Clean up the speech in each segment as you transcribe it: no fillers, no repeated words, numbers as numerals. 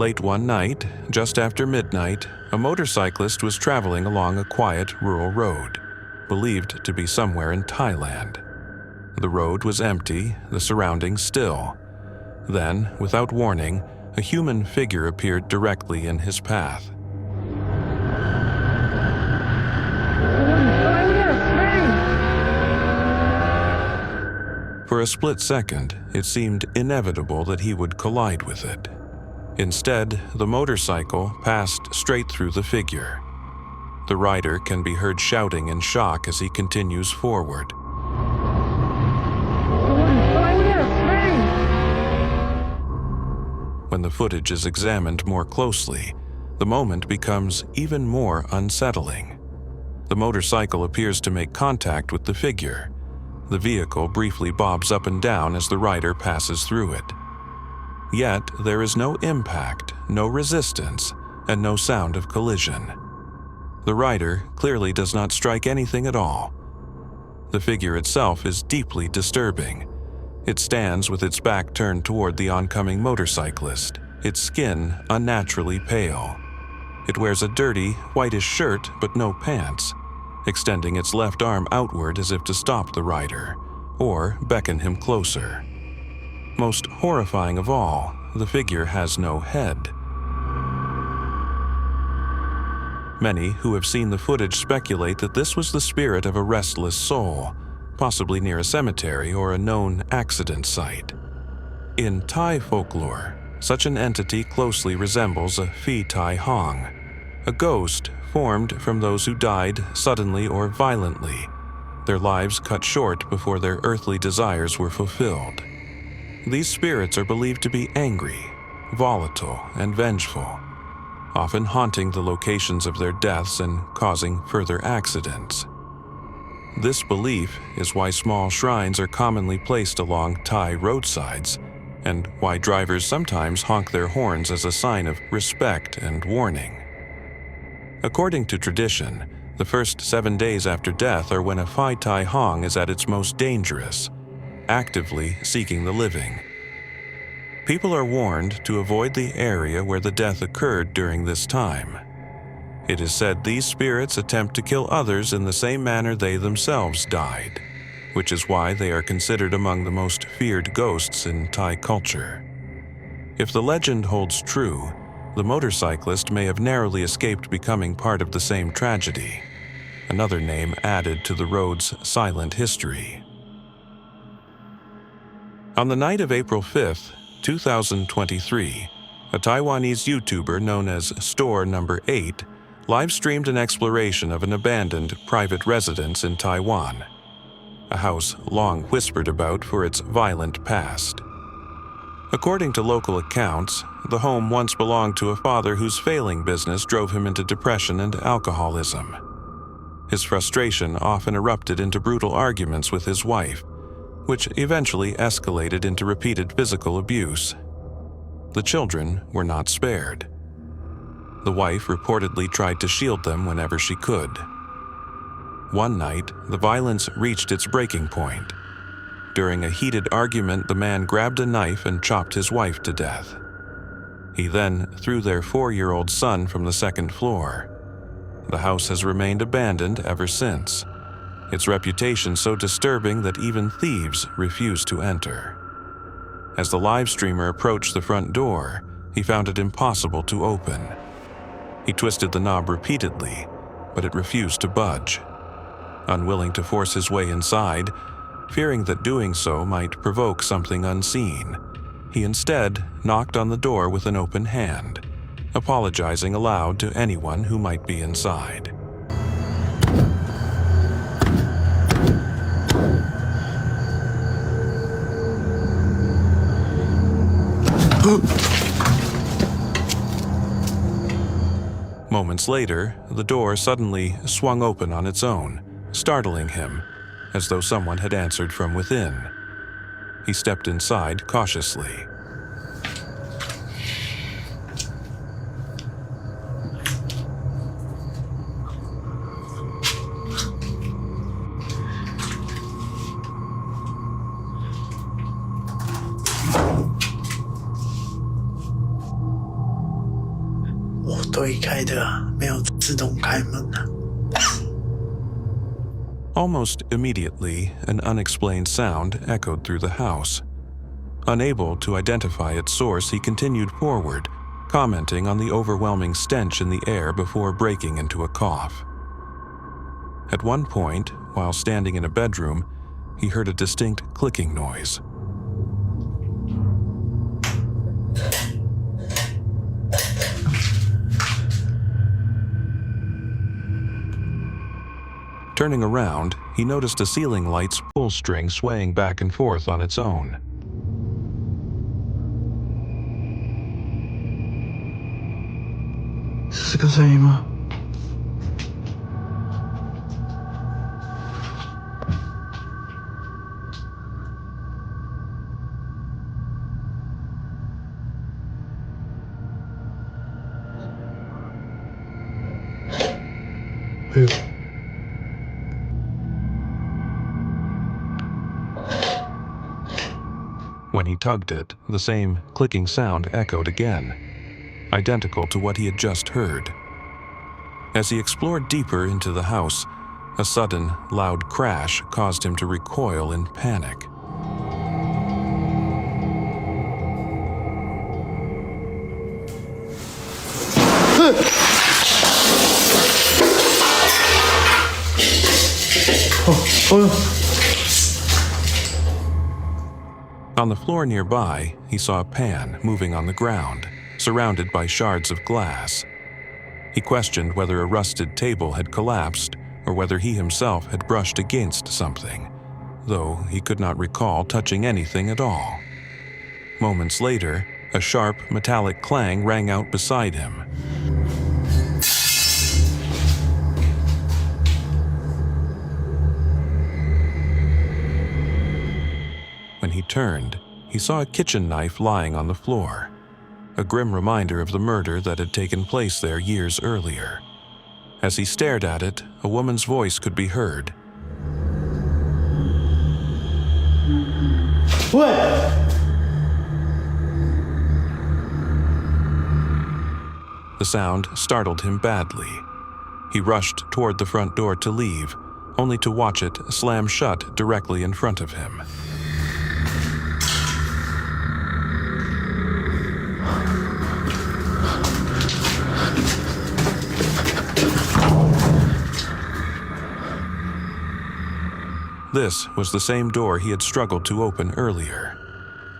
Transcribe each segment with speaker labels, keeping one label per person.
Speaker 1: Late one night, just after midnight, a motorcyclist was traveling along a quiet rural road, believed to be somewhere in Thailand. The road was empty, the surroundings still. Then, without warning, a human figure appeared directly in his path. For a split second, it seemed inevitable that he would collide with it. Instead, the motorcycle passed straight through the figure. The rider can be heard shouting in shock as he continues forward. When the footage is examined more closely, the moment becomes even more unsettling. The motorcycle appears to make contact with the figure. The vehicle briefly bobs up and down as the rider passes through it. Yet, there is no impact, no resistance, and no sound of collision. The rider clearly does not strike anything at all. The figure itself is deeply disturbing. It stands with its back turned toward the oncoming motorcyclist, its skin unnaturally pale. It wears a dirty, whitish shirt but no pants, extending its left arm outward as if to stop the rider, or beckon him closer. Most horrifying of all, the figure has no head. Many who have seen the footage speculate that this was the spirit of a restless soul, possibly near a cemetery or a known accident site. In Thai folklore, such an entity closely resembles a Phi Tai Hong, a ghost formed from those who died suddenly or violently, their lives cut short before their earthly desires were fulfilled. These spirits are believed to be angry, volatile, and vengeful, often haunting the locations of their deaths and causing further accidents. This belief is why small shrines are commonly placed along Thai roadsides, and why drivers sometimes honk their horns as a sign of respect and warning. According to tradition, the first 7 days after death are when a Phi Tai Hong is at its most dangerous, actively seeking the living. People are warned to avoid the area where the death occurred during this time. It is said these spirits attempt to kill others in the same manner they themselves died, which is why they are considered among the most feared ghosts in Thai culture. If the legend holds true, the motorcyclist may have narrowly escaped becoming part of the same tragedy, another name added to the road's silent history. On the night of April 5th, 2023, a Taiwanese YouTuber known as Store Number 8 live-streamed an exploration of an abandoned private residence in Taiwan, a house long whispered about for its violent past. According to local accounts, the home once belonged to a father whose failing business drove him into depression and alcoholism. His frustration often erupted into brutal arguments with his wife, which eventually escalated into repeated physical abuse. The children were not spared. The wife reportedly tried to shield them whenever she could. One night, the violence reached its breaking point. During a heated argument, the man grabbed a knife and chopped his wife to death. He then threw their 4-year-old son from the second floor. The house has remained abandoned ever since, its reputation so disturbing that even thieves refuse to enter. As the live streamer approached the front door, he found it impossible to open. He twisted the knob repeatedly, but it refused to budge. Unwilling to force his way inside, fearing that doing so might provoke something unseen, he instead knocked on the door with an open hand, apologizing aloud to anyone who might be inside. Moments later, the door suddenly swung open on its own, startling him, as though someone had answered from within. He stepped inside cautiously.
Speaker 2: 推开的啊，没有自动开门啊。
Speaker 1: Almost immediately, an unexplained sound echoed through the house. Unable to identify its source, he continued forward, commenting on the overwhelming stench in the air before breaking into a cough. At one point, while standing in a bedroom, he heard a distinct clicking noise. Turning around, he noticed a ceiling light's pull string swaying back and forth on its own.
Speaker 2: 是这个声音吗？哎呦！
Speaker 1: When he tugged it, the same clicking sound echoed again, identical to what he had just heard. As he explored deeper into the house, a sudden, loud crash caused him to recoil in panic. On the floor nearby, he saw a pan moving on the ground, surrounded by shards of glass. He questioned whether a rusted table had collapsed or whether he himself had brushed against something, though he could not recall touching anything at all. Moments later, a sharp, metallic clang rang out beside him. When he turned, he saw a kitchen knife lying on the floor, a grim reminder of the murder that had taken place there years earlier. As he stared at it, a woman's voice could be heard.
Speaker 2: What?
Speaker 1: The sound startled him badly. He rushed toward the front door to leave, only to watch it slam shut directly in front of him. This was the same door he had struggled to open earlier.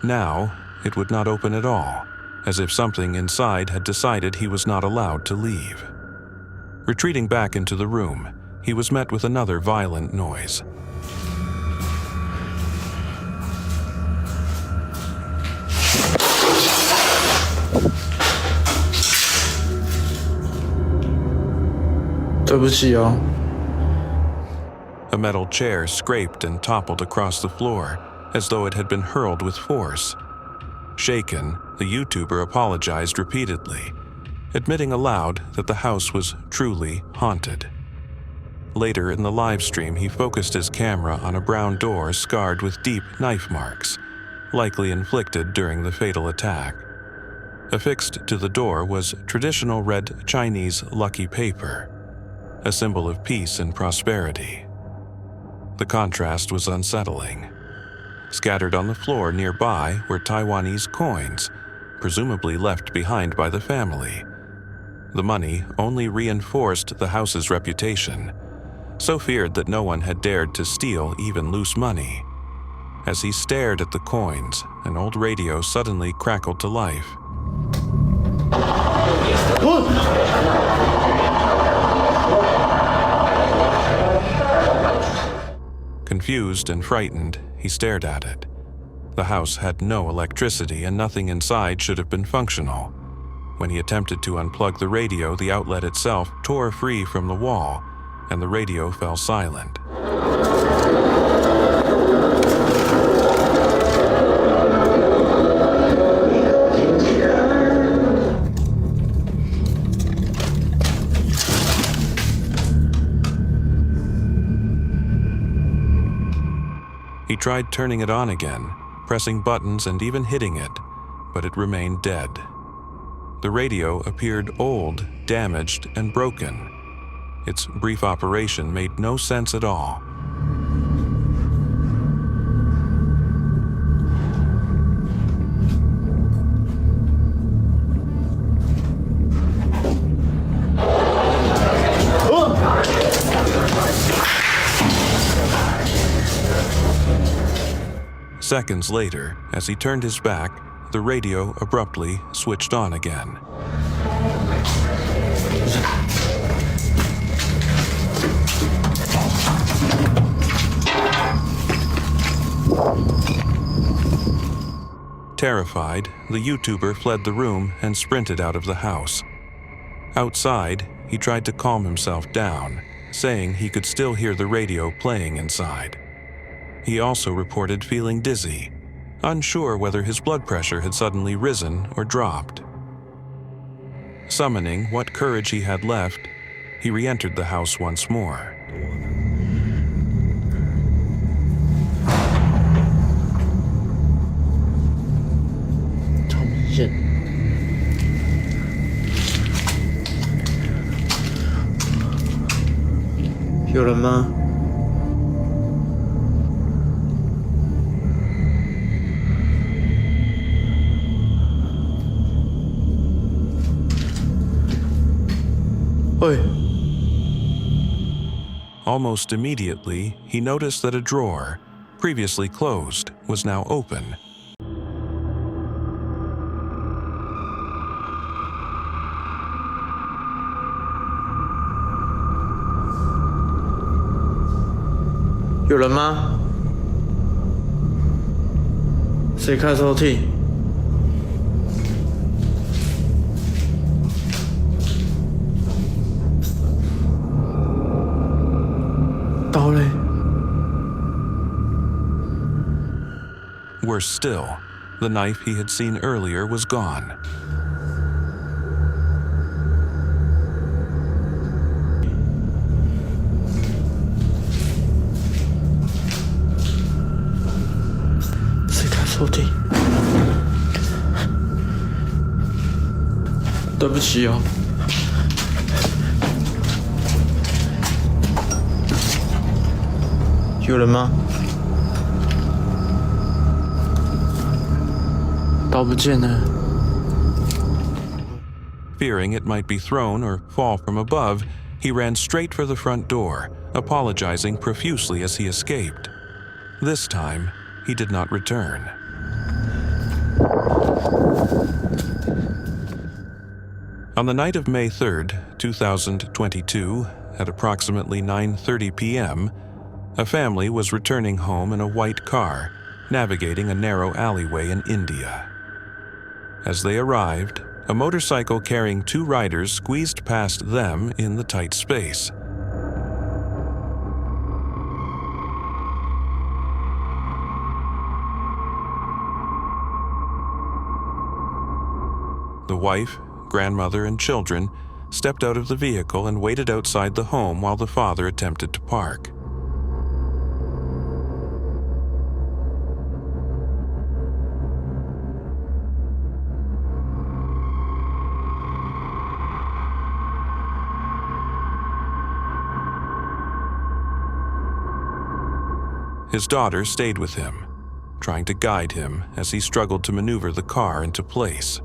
Speaker 1: Now, it would not open at all, as if something inside had decided he was not allowed to leave. Retreating back into the room, he was met with another violent noise. A metal chair scraped and toppled across the floor, as though it had been hurled with force. Shaken, the YouTuber apologized repeatedly, admitting aloud that the house was truly haunted. Later in the live stream, he focused his camera on a brown door scarred with deep knife marks, likely inflicted during the fatal attack. Affixed to the door was traditional red Chinese lucky paper, a symbol of peace and prosperity. The contrast was unsettling. Scattered on the floor nearby were Taiwanese coins, presumably left behind by the family. The money only reinforced the house's reputation, so feared that no one had dared to steal even loose money. As he stared at the coins, an old radio suddenly crackled to life. Confused and frightened, he stared at it. The house had no electricity and nothing inside should have been functional. When he attempted to unplug the radio, the outlet itself tore free from the wall, and the radio fell silent. He tried turning it on again, pressing buttons and even hitting it, but it remained dead. The radio appeared old, damaged, and broken. Its brief operation made no sense at all. Seconds later, as he turned his back, the radio abruptly switched on again. Terrified, the YouTuber fled the room and sprinted out of the house. Outside, he tried to calm himself down, saying he could still hear the radio playing inside. He also reported feeling dizzy, unsure whether his blood pressure had suddenly risen or dropped. Summoning what courage he had left, he re-entered the house once more.
Speaker 2: 有人吗？喂。
Speaker 1: Almost immediately, he noticed that a drawer, previously closed, was now open.
Speaker 2: 有人吗？谁开抽屉？刀嘞？
Speaker 1: Worse still, the knife he had seen earlier was gone.
Speaker 2: Sorry. 对不起哦。有人吗？刀不见了。
Speaker 1: Fearing it might be thrown or fall from above, he ran straight for the front door, apologizing profusely as he escaped. This time, he did not return. On the night of May 3rd, 2022, at approximately 9:30 p.m., a family was returning home in a white car, navigating a narrow alleyway in India. As they arrived, a motorcycle carrying two riders squeezed past them in the tight space. The wife, grandmother, and children stepped out of the vehicle and waited outside the home while the father attempted to park. His daughter stayed with him, trying to guide him as he struggled to maneuver the car into place.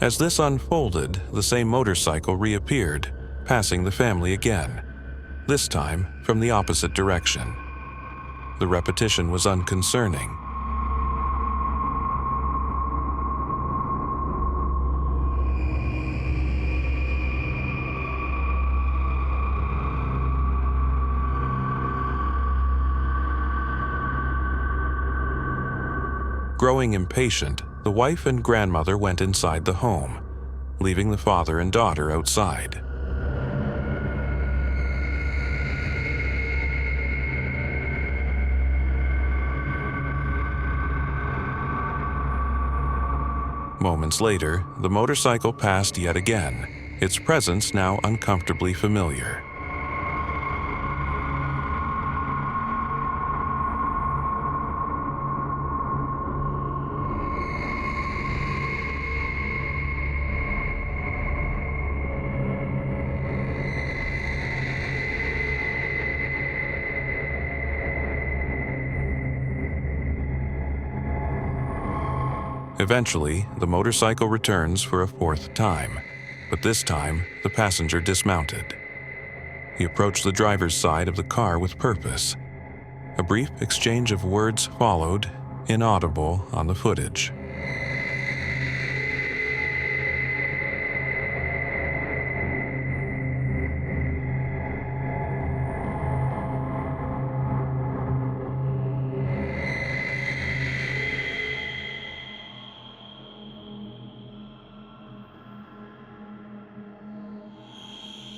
Speaker 1: As this unfolded, the same motorcycle reappeared, passing the family again, this time from the opposite direction. The repetition was unconcerning. Growing impatient, the wife and grandmother went inside the home, leaving the father and daughter outside. Moments later, the motorcycle passed yet again, its presence now uncomfortably familiar. Eventually, the motorcycle returns for a fourth time, but this time, the passenger dismounted. He approached the driver's side of the car with purpose. A brief exchange of words followed, inaudible on the footage.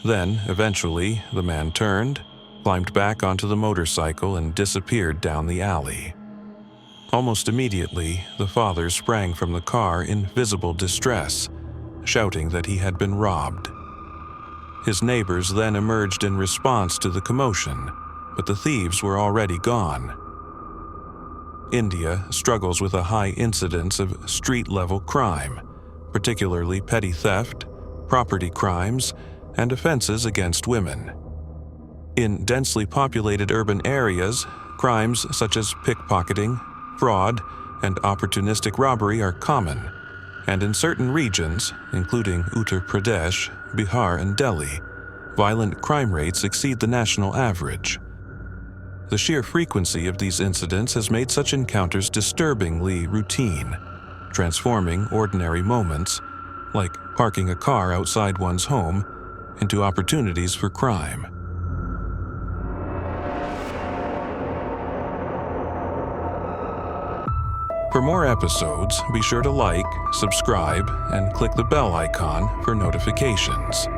Speaker 1: Then, eventually, the man turned, climbed back onto the motorcycle, and disappeared down the alley. Almost immediately, the father sprang from the car in visible distress, shouting that he had been robbed. His neighbors then emerged in response to the commotion, but the thieves were already gone. India struggles with a high incidence of street-level crime, particularly petty theft, property crimes, and offenses against women. In densely populated urban areas, crimes such as pickpocketing, fraud, and opportunistic robbery are common, and in certain regions, including Uttar Pradesh, Bihar, and Delhi, violent crime rates exceed the national average. The sheer frequency of these incidents has made such encounters disturbingly routine, transforming ordinary moments, like parking a car outside one's home, into opportunities for crime. For more episodes, be sure to like, subscribe, and click the bell icon for notifications.